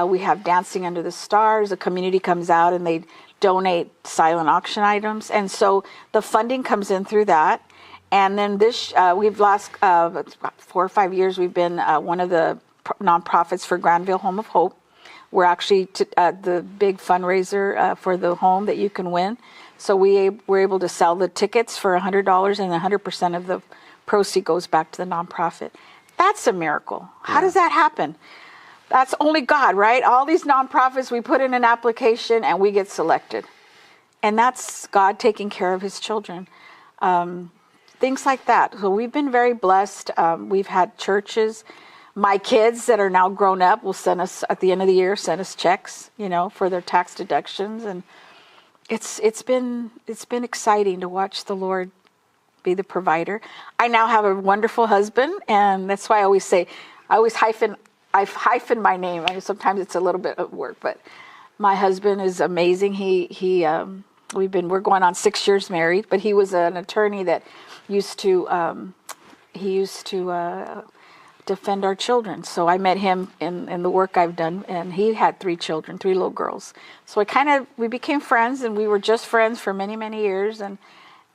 We have Dancing Under the Stars. The community comes out and they donate silent auction items. And so the funding comes in through that. And then we've last 4 or 5 years, we've been one of the nonprofits for Granville Home of Hope. We're actually the big fundraiser for the home that you can win. So we're able to sell the tickets for $100, and 100% of the proceeds goes back to the nonprofit. That's a miracle. How does that happen? That's only God, right? All these nonprofits, we put in an application and we get selected. And that's God taking care of his children. Things like that. So we've been very blessed. We've had churches. My kids that are now grown up will send us, at the end of the year, send us checks, for their tax deductions. And it's been exciting to watch the Lord be the provider. I now have a wonderful husband, and that's why I always say, I hyphen my name. I mean, sometimes it's a little bit of work, but my husband is amazing. We're going on 6 years married, but he was an attorney that used to defend our children. So I met him in the work I've done, and he had 3 children, 3 little girls. So we became friends, and we were just friends for many, many years, and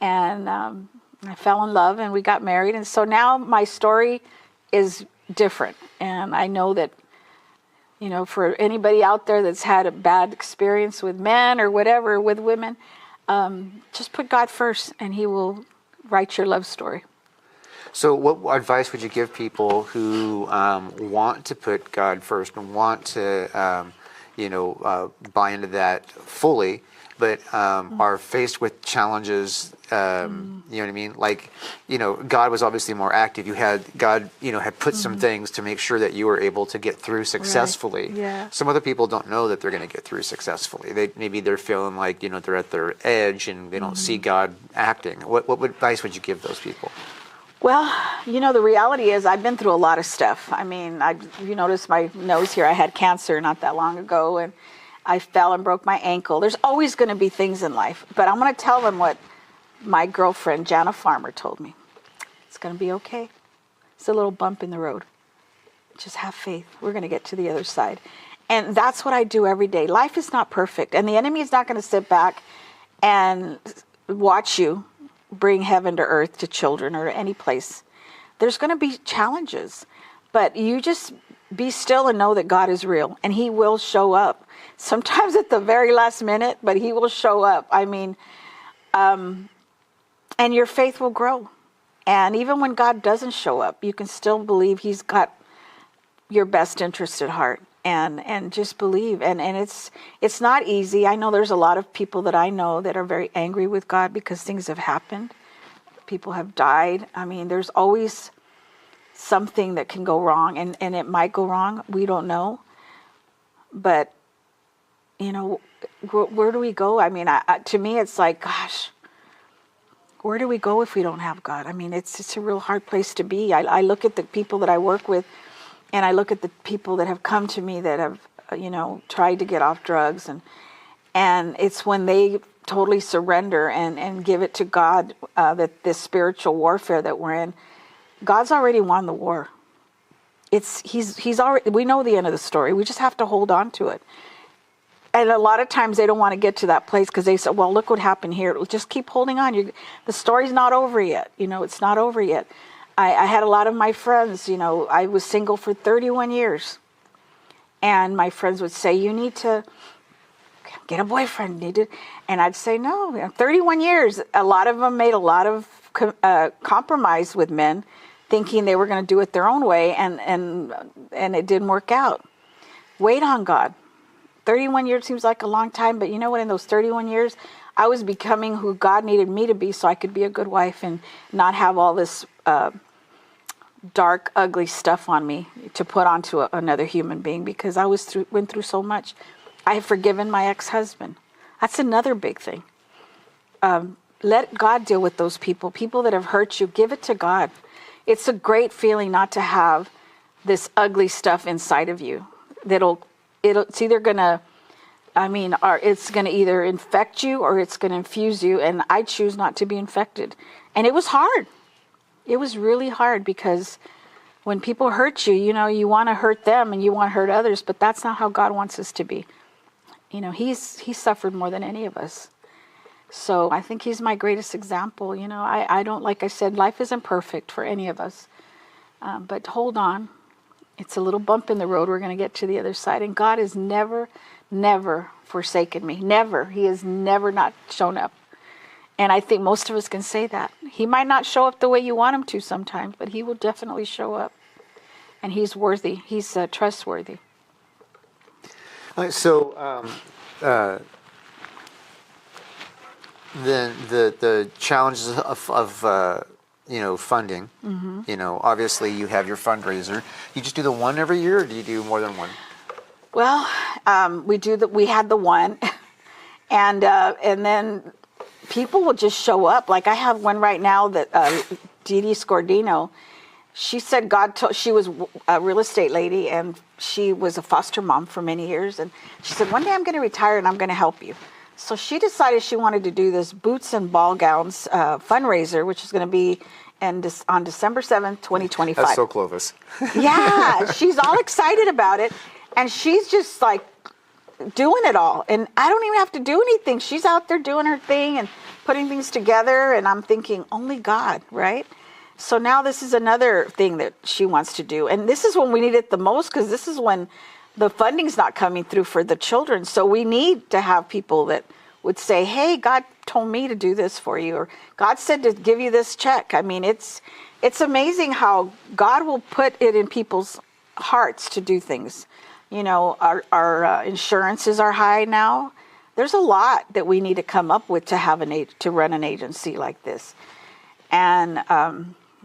I fell in love, and we got married. And so now my story is different, and I know that, for anybody out there that's had a bad experience with men or whatever, with women, just put God first, and he will write your love story. So what advice would you give people who want to put God first and want to, buy into that fully, but are faced with challenges, you know what I mean? Like, God was obviously more active. God had put some things to make sure that you were able to get through successfully. Right. Yeah. Some other people don't know that they're going to get through successfully. Maybe they're feeling like, they're at their edge and they don't see God acting. What advice would you give those people? Well, the reality is I've been through a lot of stuff. I mean, you notice my nose here. I had cancer not that long ago, and I fell and broke my ankle. There's always going to be things in life. But I'm going to tell them what my girlfriend, Jana Farmer, told me. It's going to be okay. It's a little bump in the road. Just have faith. We're going to get to the other side. And that's what I do every day. Life is not perfect. And the enemy is not going to sit back and watch you bring heaven to earth to children or any place. There's going to be challenges. But you just be still and know that God is real. And he will show up. Sometimes at the very last minute, but he will show up. I mean, and your faith will grow. And even when God doesn't show up, you can still believe he's got your best interest at heart. And just believe. And it's not easy. I know there's a lot of people that I know that are very angry with God because things have happened. People have died. I mean, there's always something that can go wrong, and it might go wrong. We don't know. But, where do we go? I mean, to me, it's like, gosh, where do we go if we don't have God? I mean, it's a real hard place to be. I look at the people that I work with, and I look at the people that have come to me that have, tried to get off drugs. And it's when they totally surrender and give it to God, that this spiritual warfare that we're in, God's already won the war. He's already, we know the end of the story. We just have to hold on to it. And a lot of times they don't want to get to that place because they say, well, look what happened here. Just keep holding on. The story's not over yet. It's not over yet. I had a lot of my friends, I was single for 31 years. And my friends would say, you need to get a boyfriend. And I'd say, no, 31 years. A lot of them made a lot of compromise with men, thinking they were going to do it their own way. And it didn't work out. Wait on God. 31 years seems like a long time. But you know what? In those 31 years, I was becoming who God needed me to be so I could be a good wife and not have all this dark, ugly stuff on me to put onto another human being, because I went through so much. I have forgiven my ex-husband. That's another big thing. Let God deal with those people that have hurt you. Give it to God. It's a great feeling not to have this ugly stuff inside of you. It's either going to, it's going to either infect you or it's going to infuse you. And I choose not to be infected. And it was hard. It was really hard because when people hurt you, you want to hurt them and you want to hurt others, but that's not how God wants us to be. He suffered more than any of us. So I think he's my greatest example. I don't, like I said, life isn't perfect for any of us. But hold on. It's a little bump in the road. We're going to get to the other side. And God has never, never forsaken me. Never. He has never not shown up. And I think most of us can say that. He might not show up the way you want him to sometimes, but he will definitely show up. And he's worthy. He's trustworthy. So then the challenges of funding. Obviously you have your fundraiser. You just do the one every year, or do you do more than one? Well, we had the one, and then people will just show up. Like I have one right now that Dee Scordino. She said she was a real estate lady, and she was a foster mom for many years. And she said, one day I'm going to retire and I'm going to help you. So she decided she wanted to do this boots and ball gowns fundraiser, which is going to be on December 7th, 2025. That's so Clovis. Yeah, she's all excited about it. And she's just like doing it all. And I don't even have to do anything. She's out there doing her thing and putting things together. And I'm thinking, only God, right? So now this is another thing that she wants to do. And this is when we need it the most, because this is when the funding's not coming through for the children. So we need to have people that would say, hey, God told me to do this for you, or God said to give you this check. I mean, it's amazing how God will put it in people's hearts to do things. Our insurances are high now. There's a lot that we need to come up with to run an agency like this. And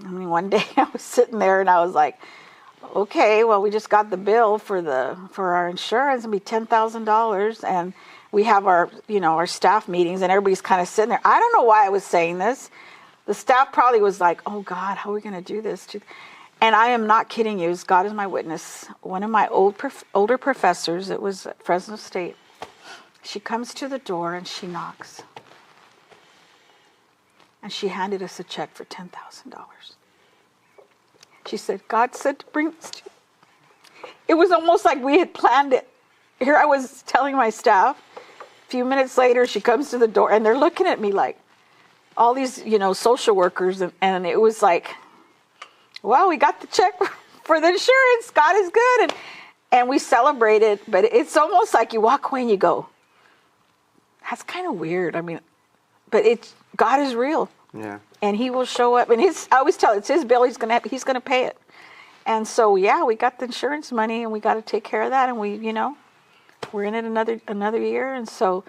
one day I was sitting there and I was like, okay, well, we just got the bill for our insurance. It'll be $10,000, and we have our staff meetings, and everybody's kind of sitting there. I don't know why I was saying this. The staff probably was like, oh God, how are we going to do this? And I am not kidding you. God is my witness. One of my older professors, it was at Fresno State, she comes to the door and she knocks. And she handed us a check for $10,000. She said, God said to bring this to you. It was almost like we had planned it. Here I was telling my staff. A few minutes later, she comes to the door, and they're looking at me like all these, social workers. And it was like, well, we got the check for the insurance. God is good. And we celebrated. But it's almost like you walk away and you go, that's kind of weird. I mean, but God is real. Yeah. And he will show up. And I always tell it's his bill. He's gonna pay it. And so yeah, we got the insurance money, and we got to take care of that. And we're in it another year. And so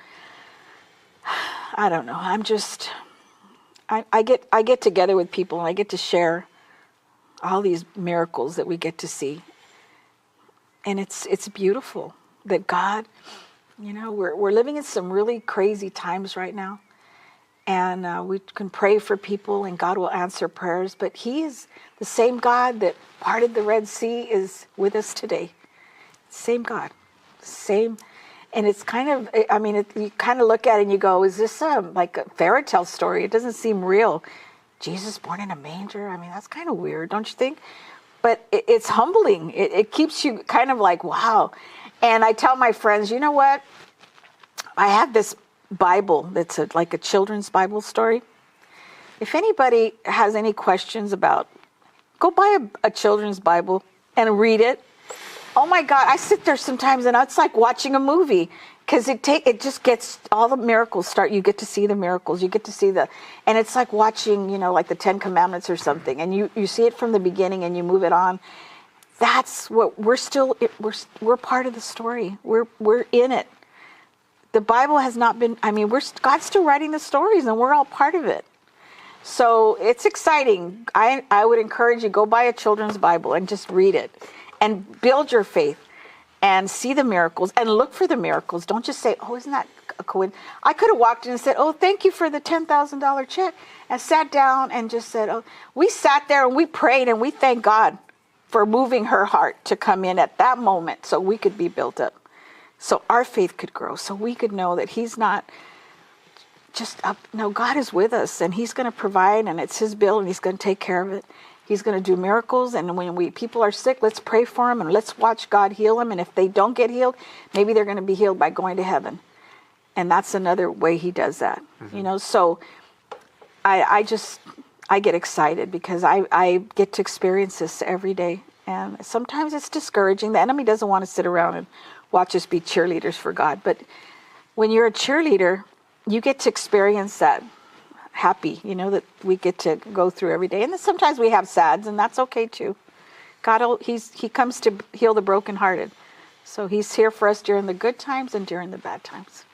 I don't know. I'm just I get together with people, and I get to share all these miracles that we get to see. And it's beautiful that God, we're living in some really crazy times right now. And we can pray for people, and God will answer prayers. But he is the same God that parted the Red Sea is with us today. Same God. Same. And it's kind of, you kind of look at it and you go, is this like a fairy tale story? It doesn't seem real. Jesus born in a manger? I mean, that's kind of weird, don't you think? But it's humbling. It keeps you kind of like, wow. And I tell my friends, you know what? I have this Bible that's like a children's Bible story. If anybody has any questions go buy a children's Bible and read it. Oh my God, I sit there sometimes and it's like watching a movie, because it just gets all the miracles start. You get to see the miracles. You get to see and it's like watching, like the 10 Commandments or something, and you see it from the beginning and you move it on. That's what we're part of the story. We're in it. The Bible has not been, God's still writing the stories, and we're all part of it. So it's exciting. I would encourage you, go buy a children's Bible and just read it and build your faith and see the miracles and look for the miracles. Don't just say, oh, isn't that a coincidence? I could have walked in and said, oh, thank you for the $10,000 check, and sat down and just said, oh, we sat there and we prayed and we thanked God for moving her heart to come in at that moment so we could be built up. So our faith could grow, so we could know that he's not just up. No, God is with us, and he's going to provide, and it's his bill, and he's going to take care of it. He's going to do miracles. And when people are sick, let's pray for them and let's watch God heal them. And if they don't get healed, maybe they're going to be healed by going to heaven. And that's another way he does that. So I get excited because I get to experience this every day. And sometimes it's discouraging. The enemy doesn't want to sit around and watch us be cheerleaders for God. But when you're a cheerleader, you get to experience that happy, that we get to go through every day. And then sometimes we have sads, and that's okay too. God, he comes to heal the brokenhearted. So he's here for us during the good times and during the bad times.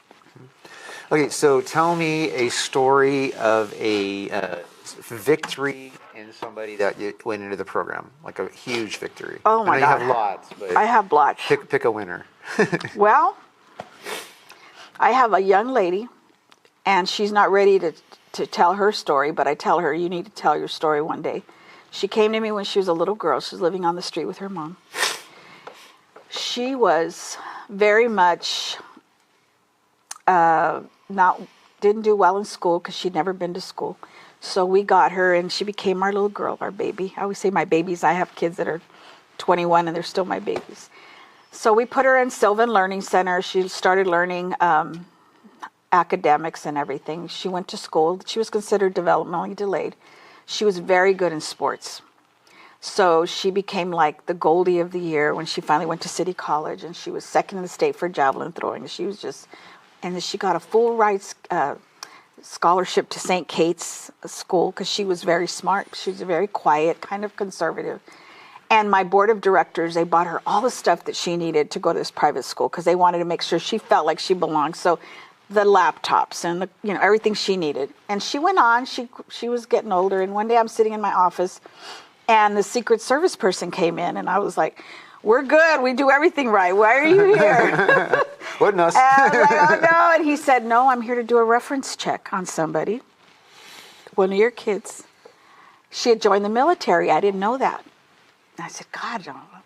Okay, so tell me a story of a victory in somebody that you went into the program, like a huge victory. Oh my God. You have lots, but I have lots. pick a winner. Well, I have a young lady, and she's not ready to tell her story, but I tell her, you need to tell your story one day. She came to me when she was a little girl. She was living on the street with her mom. She was very much didn't do well in school because she'd never been to school. So we got her, and she became our little girl, our baby. I always say my babies. I have kids that are 21, and they're still my babies. So we put her in Sylvan Learning Center. She started learning academics and everything. She went to school. She was considered developmentally delayed. She was very good in sports. So she became like the Goldie of the year when she finally went to City College, and she was second in the state for javelin throwing. She was just, and then she got a full ride scholarship to St. Kate's school because she was very smart. She was very quiet, kind of conservative. And my board of directors, they bought her all the stuff that she needed to go to this private school because they wanted to make sure she felt like she belonged. So the laptops and the, everything she needed. And she went on. She was getting older. And one day I'm sitting in my office, and the Secret Service person came in, and I was like, "We're good. We do everything right. Why are you here?" Wasn't us. And I was like, "Oh no!" And he said, "No, I'm here to do a reference check on somebody. One of your kids. She had joined the military. I didn't know that." I said, "God, I don't know."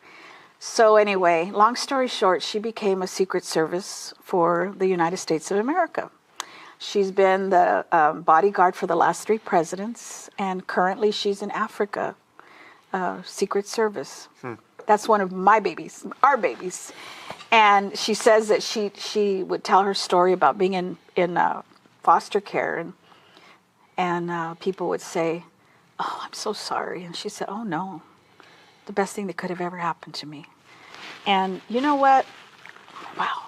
So anyway, long story short, she became a Secret Service for the United States of America. She's been the bodyguard for the last 3 presidents, and currently she's in Africa, Secret Service. That's one of my babies, our babies. And she says that she would tell her story about being in foster care, and people would say, "Oh, I'm so sorry." And she said, "Oh no. The best thing that could have ever happened to me." And you know what? Wow.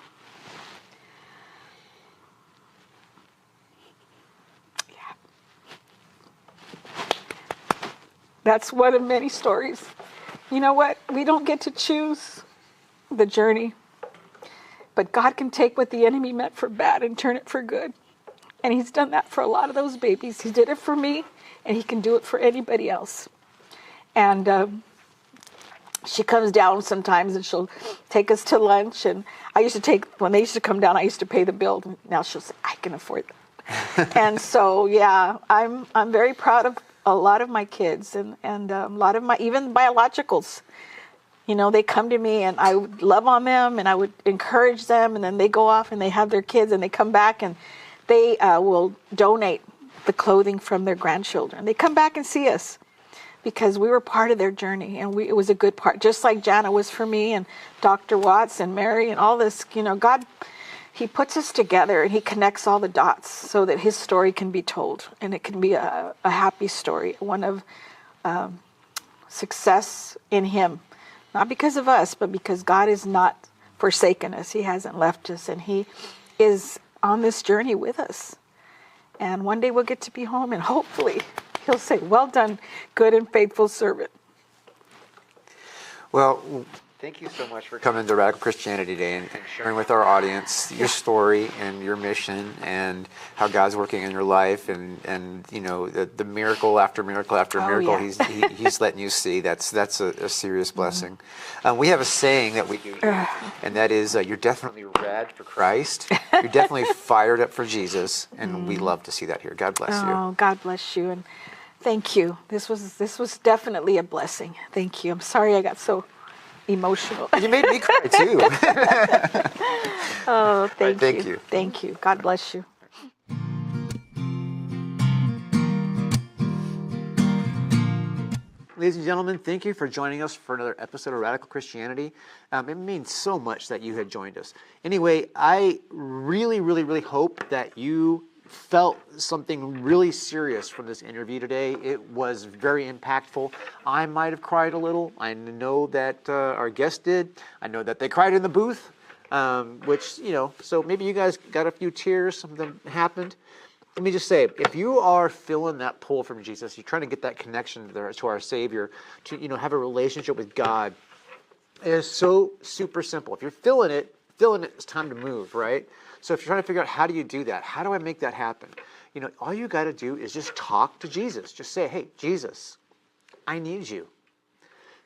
Yeah. That's one of many stories. You know what? We don't get to choose the journey, but God can take what the enemy meant for bad and turn it for good. And he's done that for a lot of those babies. He did it for me, and he can do it for anybody else. And she comes down sometimes, and she'll take us to lunch. And when they used to come down, I used to pay the bill. And now she'll say, "I can afford that." And so, yeah, I'm very proud of a lot of my kids and a lot of my, even biologicals. They come to me, and I would love on them, and I would encourage them. And then they go off, and they have their kids, and they come back, and they will donate the clothing from their grandchildren. They come back and see us, because we were part of their journey, and it was a good part, just like Jana was for me, and Dr. Watts and Mary and all this. God, he puts us together, and he connects all the dots so that his story can be told, and it can be a happy story, one of success in him, not because of us, but because God has not forsaken us. He hasn't left us, and he is on this journey with us. And one day we'll get to be home, and hopefully he'll say, "Well done, good and faithful servant." Well, thank you so much for coming to Radical Christianity Day and sharing with our audience your story and your mission and how God's working in your life and the miracle after miracle after miracle he's letting you see. That's a serious blessing. We have a saying that we do here, and that is you're definitely rad for Christ. You're definitely fired up for Jesus, and we love to see that here. God bless you. Oh, God bless you, and thank you. This was definitely a blessing. Thank you. I'm sorry I got so emotional. You made me cry too. Oh, thank you. Thank you. God bless you. Ladies and gentlemen, thank you for joining us for another episode of Radical Christianity. It means so much that you had joined us. Anyway, I really, really, really hope that you felt something really serious from this interview today. It was very impactful. I might have cried a little. I know that our guest did. I know that they cried in the booth, which, so maybe you guys got a few tears, something happened. Let me just say, if you are feeling that pull from Jesus, you're trying to get that connection to our Savior, to have a relationship with God, it is so super simple. If you're feeling it, it's time to move, right? So if you're trying to figure out how do you do that, how do I make that happen? All you got to do is just talk to Jesus. Just say, hey, Jesus, I need you.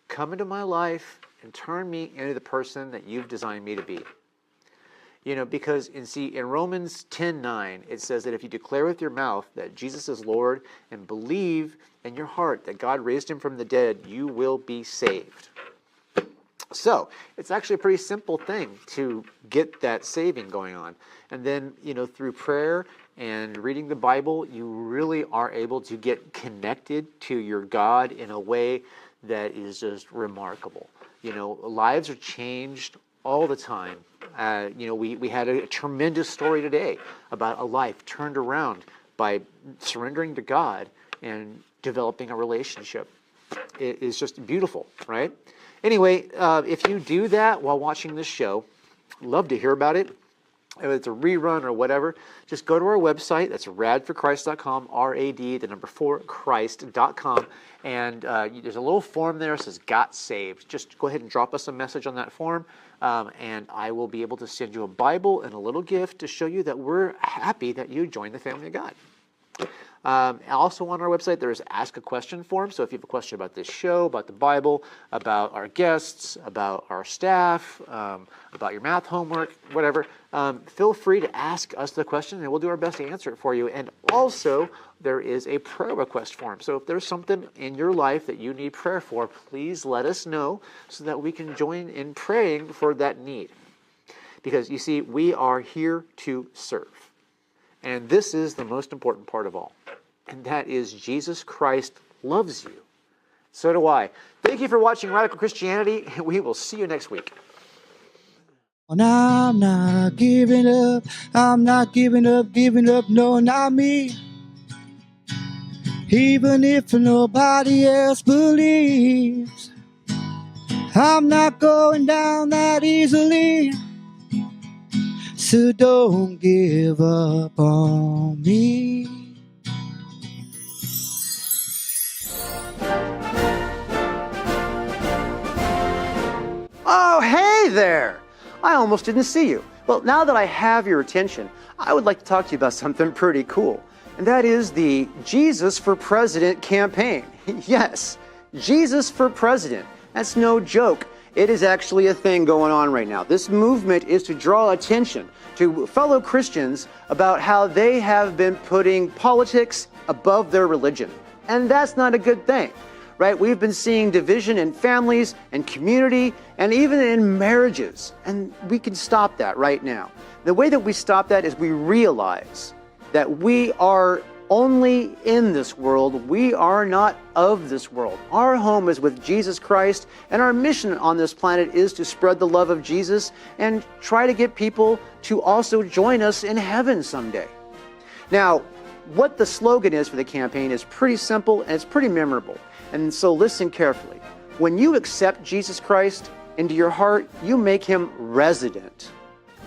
Come into my life and turn me into the person that you've designed me to be. Because in Romans 10:9, it says that if you declare with your mouth that Jesus is Lord and believe in your heart that God raised him from the dead, you will be saved. So it's actually a pretty simple thing to get that saving going on. And then, through prayer and reading the Bible, you really are able to get connected to your God in a way that is just remarkable. Lives are changed all the time. We had a tremendous story today about a life turned around by surrendering to God and developing a relationship. It is just beautiful, right? Anyway, if you do that while watching this show, love to hear about it. If it's a rerun or whatever, just go to our website. That's radforchrist.com, RAD4Christ.com. And there's a little form there that says Got Saved. Just go ahead and drop us a message on that form, and I will be able to send you a Bible and a little gift to show you that we're happy that you joined the family of God. Also on our website, there's Ask a Question form. So if you have a question about this show, about the Bible, about our guests, about our staff, about your math homework, whatever, feel free to ask us the question and we'll do our best to answer it for you. And also, there is a prayer request form. So if there's something in your life that you need prayer for, please let us know so that we can join in praying for that need. Because you see, we are here to serve. And this is the most important part of all. And that is Jesus Christ loves you. So do I. Thank you for watching Radical Christianity, and we will see you next week. And I'm not giving up. I'm not giving up, no, not me. Even if nobody else believes, I'm not going down that easily. So don't give up on me. Oh, hey there! I almost didn't see you. Well, now that I have your attention, I would like to talk to you about something pretty cool. And that is the Jesus for President campaign. Yes, Jesus for President. That's no joke. It is actually a thing going on right now. This movement is to draw attention to fellow Christians about how they have been putting politics above their religion. And that's not a good thing, right? We've been seeing division in families and community and even in marriages. And we can stop that right now. The way that we stop that is we realize that we are only in this world. We are not of this world. Our home is with Jesus Christ, and our mission on this planet is to spread the love of Jesus and try to get people to also join us in heaven someday. Now, what the slogan is for the campaign is pretty simple and it's pretty memorable. And so listen carefully. When you accept Jesus Christ into your heart, you make him resident.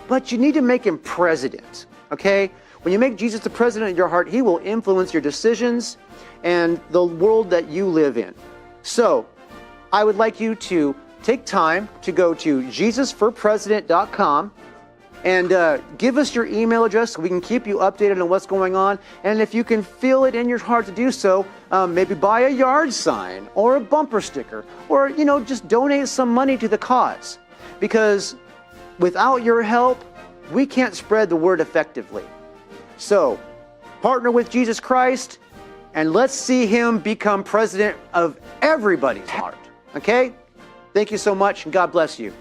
But you need to make him president, okay? When you make Jesus the president of your heart, he will influence your decisions and the world that you live in. So, I would like you to take time to go to JesusForPresident.com and give us your email address so we can keep you updated on what's going on. And if you can feel it in your heart to do so, maybe buy a yard sign or a bumper sticker or, just donate some money to the cause. Because without your help, we can't spread the word effectively. So, partner with Jesus Christ, and let's see him become president of everybody's heart. Okay? Thank you so much, and God bless you.